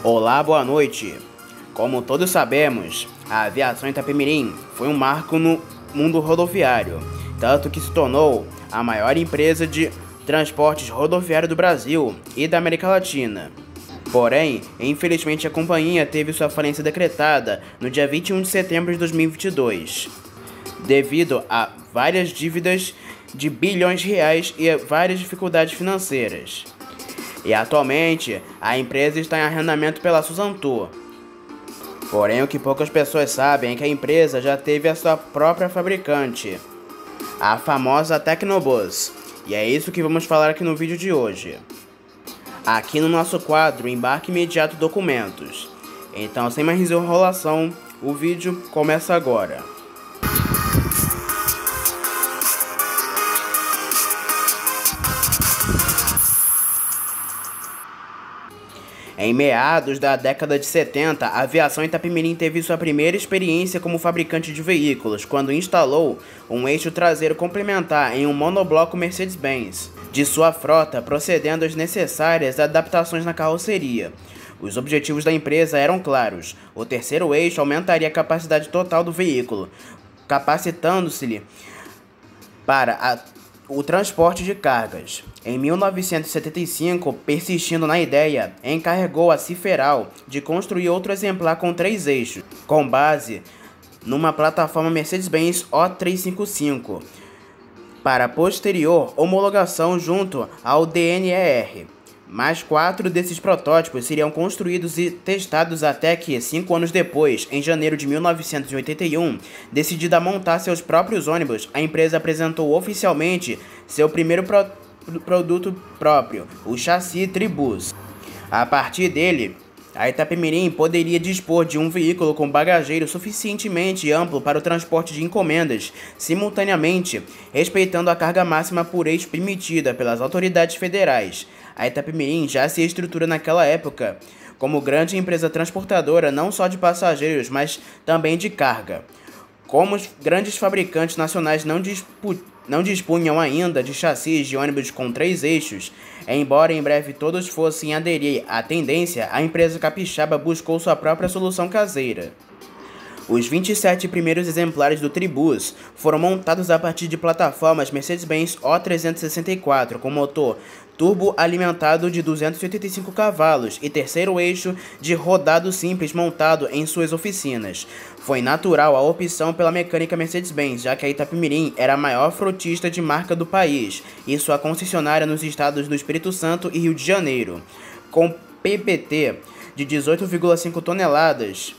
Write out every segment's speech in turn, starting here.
Olá, boa noite. Como todos sabemos, a aviação Itapemirim foi um marco no mundo rodoviário, tanto que se tornou a maior empresa de transportes rodoviário do Brasil e da América Latina. Porém, infelizmente a companhia teve sua falência decretada no dia 21 de setembro de 2022, devido a várias dívidas de bilhões de reais e a várias dificuldades financeiras. E atualmente, a empresa está em arrendamento pela Suzantur. Porém, o que poucas pessoas sabem é que a empresa já teve a sua própria fabricante, a famosa Tecnobus. E é isso que vamos falar aqui no vídeo de hoje. Aqui no nosso quadro, Embarque Imediato Documentos. Então, sem mais enrolação, o vídeo começa agora. Em meados da década de 70, a aviação Itapemirim teve sua primeira experiência como fabricante de veículos, quando instalou um eixo traseiro complementar em um monobloco Mercedes-Benz de sua frota, procedendo às necessárias adaptações na carroceria. Os objetivos da empresa eram claros. O terceiro eixo aumentaria a capacidade total do veículo, capacitando-se para o transporte de cargas. Em 1975, persistindo na ideia, encarregou a Ciferal de construir outro exemplar com 3 eixos, com base numa plataforma Mercedes-Benz O355, para posterior homologação junto ao DNER. Mais 4 desses protótipos seriam construídos e testados até que, 5 anos depois, em janeiro de 1981, decidida a montar seus próprios ônibus, a empresa apresentou oficialmente seu primeiro produto próprio, o chassi Tribus. A partir dele, a Itapemirim poderia dispor de um veículo com bagageiro suficientemente amplo para o transporte de encomendas, simultaneamente respeitando a carga máxima por eixo permitida pelas autoridades federais. A Itapemirim já se estrutura naquela época como grande empresa transportadora não só de passageiros, mas também de carga. Como os grandes fabricantes nacionais não dispunham ainda de chassis de ônibus com 3 eixos, embora em breve todos fossem aderir à tendência, a empresa capixaba buscou sua própria solução caseira. Os 27 primeiros exemplares do Tribus foram montados a partir de plataformas Mercedes-Benz O364 com motor turbo alimentado de 285 cavalos e terceiro eixo de rodado simples montado em suas oficinas. Foi natural a opção pela mecânica Mercedes-Benz, já que a Itapemirim era a maior frotista de marca do país e sua concessionária nos estados do Espírito Santo e Rio de Janeiro, com PPT de 18,5 toneladas.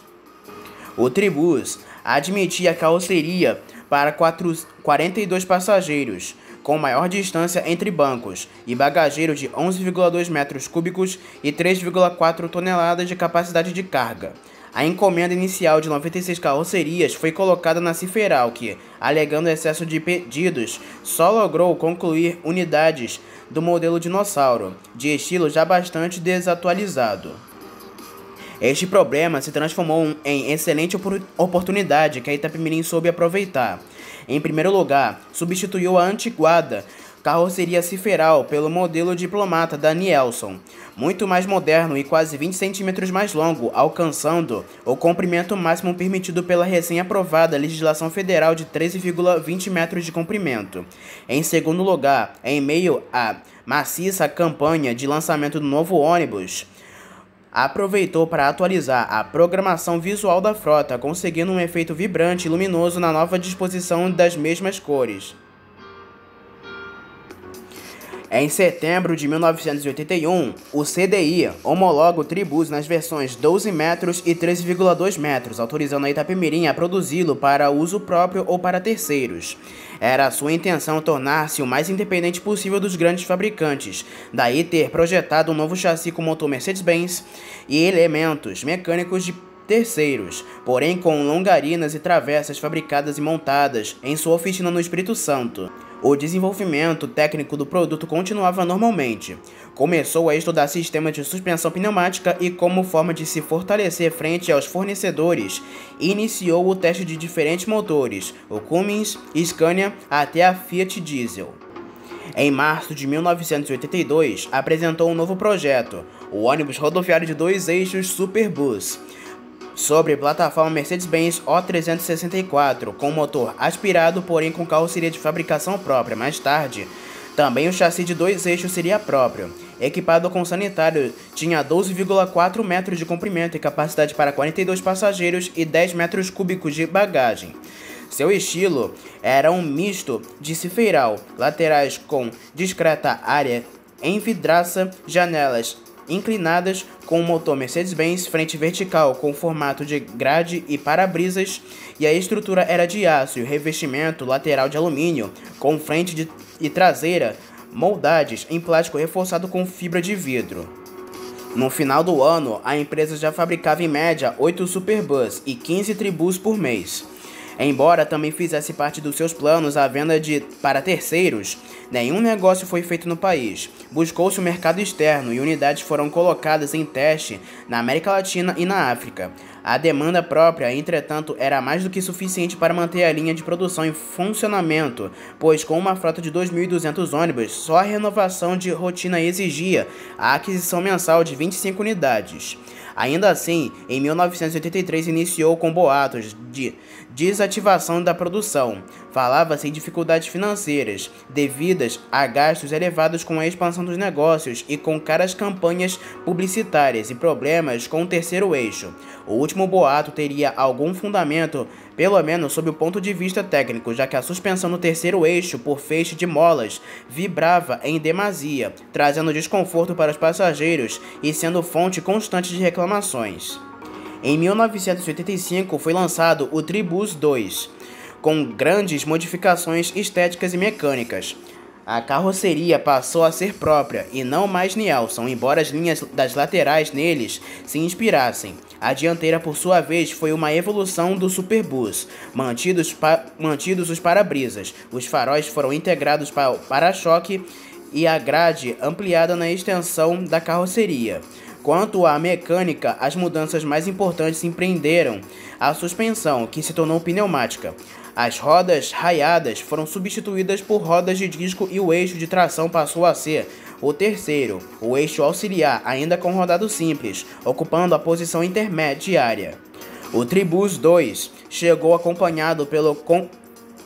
O Tribus admitia carroceria para 42 passageiros, com maior distância entre bancos, e bagageiro de 11,2 metros cúbicos e 3,4 toneladas de capacidade de carga. A encomenda inicial de 96 carrocerias foi colocada na Ciferal, que, alegando excesso de pedidos, só logrou concluir unidades do modelo Dinossauro, de estilo já bastante desatualizado. Este problema se transformou em excelente oportunidade que a Itapemirim soube aproveitar. Em primeiro lugar, substituiu a antiquada carroceria Ciferal pelo modelo Diplomata da Nielson, muito mais moderno e quase 20 centímetros mais longo, alcançando o comprimento máximo permitido pela recém-aprovada legislação federal de 13,20 metros de comprimento. Em segundo lugar, em meio à maciça campanha de lançamento do novo ônibus, aproveitou para atualizar a programação visual da frota, conseguindo um efeito vibrante e luminoso na nova disposição das mesmas cores. Em setembro de 1981, o CDI homologa o Tribus nas versões 12 metros e 13,2 metros, autorizando a Itapemirim a produzi-lo para uso próprio ou para terceiros. Era sua intenção tornar-se o mais independente possível dos grandes fabricantes, daí ter projetado um novo chassi com motor Mercedes-Benz e elementos mecânicos de terceiros, porém com longarinas e travessas fabricadas e montadas em sua oficina no Espírito Santo. O desenvolvimento técnico do produto continuava normalmente. Começou a estudar sistemas de suspensão pneumática e como forma de se fortalecer frente aos fornecedores, e iniciou o teste de diferentes motores, o Cummins, Scania até a Fiat Diesel. Em março de 1982, apresentou um novo projeto, o ônibus rodoviário de 2 eixos Superbus, sobre plataforma Mercedes-Benz O364, com motor aspirado, porém com carroceria de fabricação própria. Mais tarde, também o chassi de 2 eixos seria próprio. Equipado com sanitário, tinha 12,4 metros de comprimento e capacidade para 42 passageiros e 10 metros cúbicos de bagagem. Seu estilo era um misto de cifeiral, laterais com discreta área em vidraça, janelas inclinadas com motor Mercedes-Benz, frente vertical com formato de grade e para-brisas, e a estrutura era de aço e o revestimento lateral de alumínio, com frente e traseira moldados em plástico reforçado com fibra de vidro. No final do ano, a empresa já fabricava em média 8 Superbus e 15 Tribus por mês. Embora também fizesse parte dos seus planos a venda para terceiros, nenhum negócio foi feito no país. Buscou-se o mercado externo e unidades foram colocadas em teste na América Latina e na África. A demanda própria, entretanto, era mais do que suficiente para manter a linha de produção em funcionamento, pois com uma frota de 2.200 ônibus, só a renovação de rotina exigia a aquisição mensal de 25 unidades. Ainda assim, em 1983 iniciou com boatos de desativação da produção. Falava-se em dificuldades financeiras, devidas a gastos elevados com a expansão dos negócios e com caras campanhas publicitárias e problemas com o terceiro eixo. O último boato teria algum fundamento, pelo menos sob o ponto de vista técnico, já que a suspensão no terceiro eixo por feixe de molas vibrava em demasia, trazendo desconforto para os passageiros e sendo fonte constante de reclamações. Em 1985 foi lançado o Tribus 2, com grandes modificações estéticas e mecânicas. A carroceria passou a ser própria e não mais Nielsen, embora as linhas das laterais neles se inspirassem. A dianteira, por sua vez, foi uma evolução do Superbus, mantidos os para-brisas. Os faróis foram integrados para o para-choque e a grade ampliada na extensão da carroceria. Quanto à mecânica, as mudanças mais importantes empreenderam a suspensão, que se tornou pneumática. As rodas raiadas foram substituídas por rodas de disco e o eixo de tração passou a ser o terceiro, o eixo auxiliar, ainda com rodado simples, ocupando a posição intermediária. O Tribus 2 chegou acompanhado pelo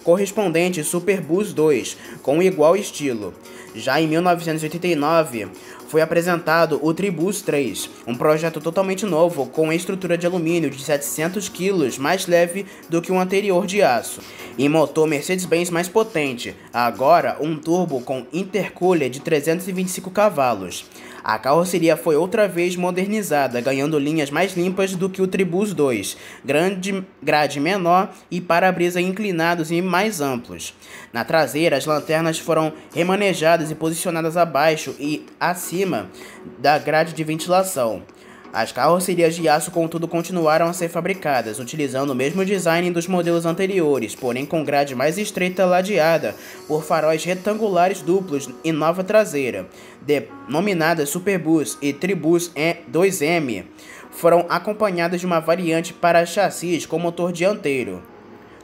correspondente Superbus 2, com igual estilo. Já em 1989, foi apresentado o Tribus 3, um projeto totalmente novo, com estrutura de alumínio de 700 kg, mais leve do que o anterior de aço, e motor Mercedes-Benz mais potente, agora um turbo com intercooler de 325 cavalos. A carroceria foi outra vez modernizada, ganhando linhas mais limpas do que o Tribus 2, grade menor e para-brisa inclinados e mais amplos. Na traseira, as lanternas foram remanejadas e posicionadas abaixo e acima da grade de ventilação. As carrocerias de aço, contudo, continuaram a ser fabricadas, utilizando o mesmo design dos modelos anteriores, porém com grade mais estreita ladeada por faróis retangulares duplos e nova traseira, denominadas Superbus e Tribus 2M, foram acompanhadas de uma variante para chassis com motor dianteiro.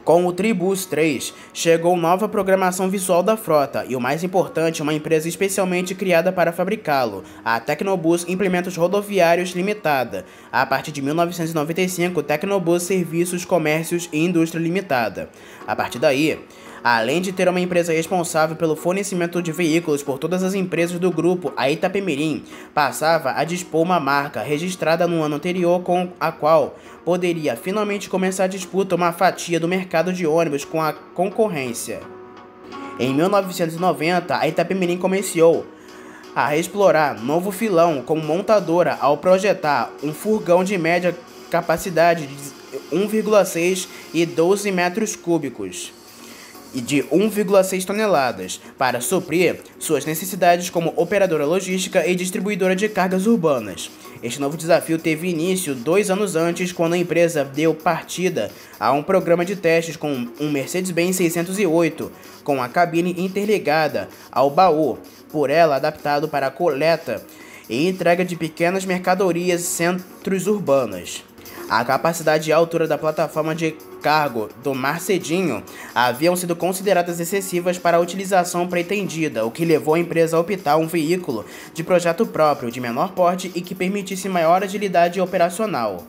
Com o Tribus 3, chegou nova programação visual da frota e, o mais importante, uma empresa especialmente criada para fabricá-lo, a Tecnobus Implementos Rodoviários Limitada. A partir de 1995, Tecnobus Serviços, Comércios e Indústria Limitada. A partir daí, além de ter uma empresa responsável pelo fornecimento de veículos por todas as empresas do grupo, a Itapemirim passava a dispor uma marca registrada no ano anterior com a qual poderia finalmente começar a disputa uma fatia do mercado de ônibus com a concorrência. Em 1990, a Itapemirim começou a explorar novo filão como montadora ao projetar um furgão de média capacidade de 1,6 e 12 metros cúbicos de 1,6 toneladas, para suprir suas necessidades como operadora logística e distribuidora de cargas urbanas. Este novo desafio teve início 2 anos antes, quando a empresa deu partida a um programa de testes com um Mercedes-Benz 608, com a cabine interligada ao baú, por ela adaptado para a coleta e entrega de pequenas mercadorias em centros urbanos. A capacidade e a altura da plataforma de cargo do Marcedinho haviam sido consideradas excessivas para a utilização pretendida, o que levou a empresa a optar um veículo de projeto próprio, de menor porte e que permitisse maior agilidade operacional.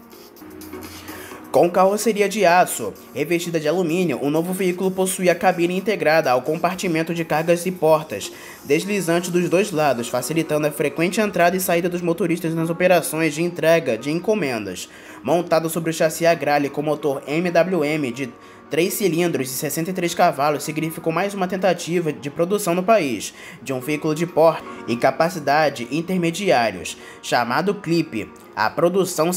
Com carroceria de aço revestida de alumínio, o novo veículo possuía cabine integrada ao compartimento de cargas e portas deslizantes dos dois lados, facilitando a frequente entrada e saída dos motoristas nas operações de entrega de encomendas. Montado sobre o chassi Agrale com motor MWM de 3 cilindros e 63 cavalos, significou mais uma tentativa de produção no país de um veículo de porte e capacidade intermediários, chamado Clip. A produção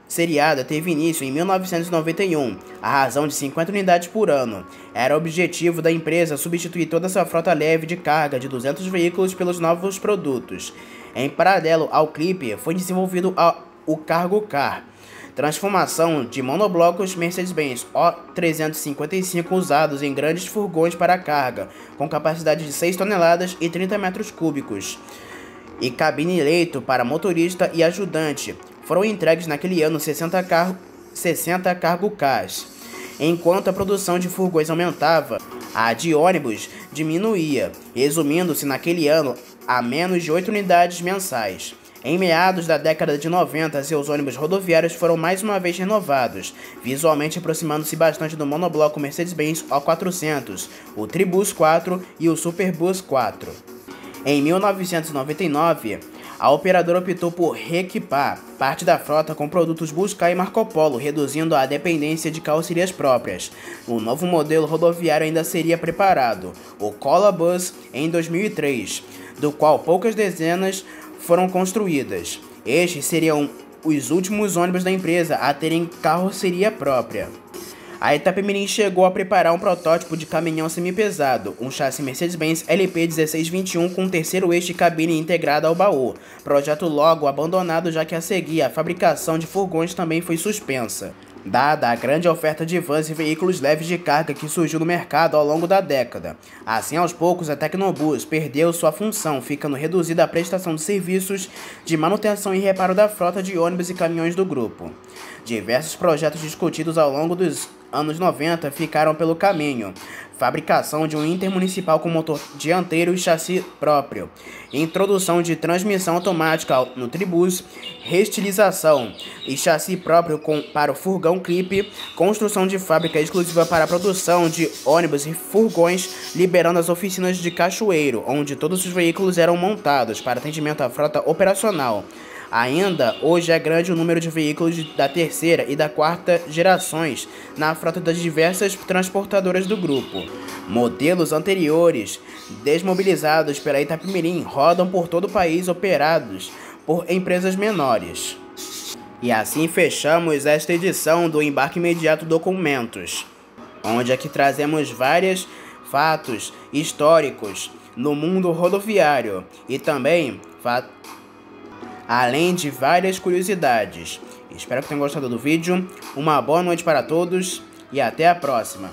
seriada teve início em 1991, a razão de 50 unidades por ano. Era o objetivo da empresa substituir toda sua frota leve de carga de 200 veículos pelos novos produtos. Em paralelo ao Clip, foi desenvolvido o Cargo Car, transformação de monoblocos Mercedes-Benz O355 usados em grandes furgões para carga, com capacidade de 6 toneladas e 30 metros cúbicos, e cabine-leito para motorista e ajudante. Foram entregues naquele ano 60 Cargo Cars. Enquanto a produção de furgões aumentava, a de ônibus diminuía, resumindo-se naquele ano a menos de 8 unidades mensais. Em meados da década de 90, seus ônibus rodoviários foram mais uma vez renovados, visualmente aproximando-se bastante do monobloco Mercedes-Benz O400, o Tribus 4 e o Superbus 4. Em 1999, a operadora optou por reequipar parte da frota com produtos Buscar e Marco Polo, reduzindo a dependência de carrocerias próprias. O novo modelo rodoviário ainda seria preparado, o Cola Bus, em 2003, do qual poucas dezenas foram construídas. Estes seriam os últimos ônibus da empresa a terem carroceria própria. A Itapemirim chegou a preparar um protótipo de caminhão semipesado, um chassi Mercedes-Benz LP 1621 com terceiro eixo e cabine integrada ao baú. Projeto logo abandonado, já que a seguir a fabricação de furgões também foi suspensa, dada a grande oferta de vans e veículos leves de carga que surgiu no mercado ao longo da década. Assim, aos poucos, a Tecnobus perdeu sua função, ficando reduzida a prestação de serviços de manutenção e reparo da frota de ônibus e caminhões do grupo. Diversos projetos discutidos ao longo dos anos 90 ficaram pelo caminho. Fabricação de um intermunicipal com motor dianteiro e chassi próprio, introdução de transmissão automática no Tribus, reestilização e chassi próprio para o furgão Clip, construção de fábrica exclusiva para a produção de ônibus e furgões, liberando as oficinas de Cachoeiro, onde todos os veículos eram montados para atendimento à frota operacional. Ainda hoje é grande o número de veículos da terceira e da quarta gerações na frota das diversas transportadoras do grupo. Modelos anteriores, desmobilizados pela Itapemirim, rodam por todo o país operados por empresas menores. E assim fechamos esta edição do Embarque Imediato Documentos, onde aqui trazemos vários fatos históricos no mundo rodoviário e também além de várias curiosidades. Espero que tenham gostado do vídeo. Uma boa noite para todos e até a próxima.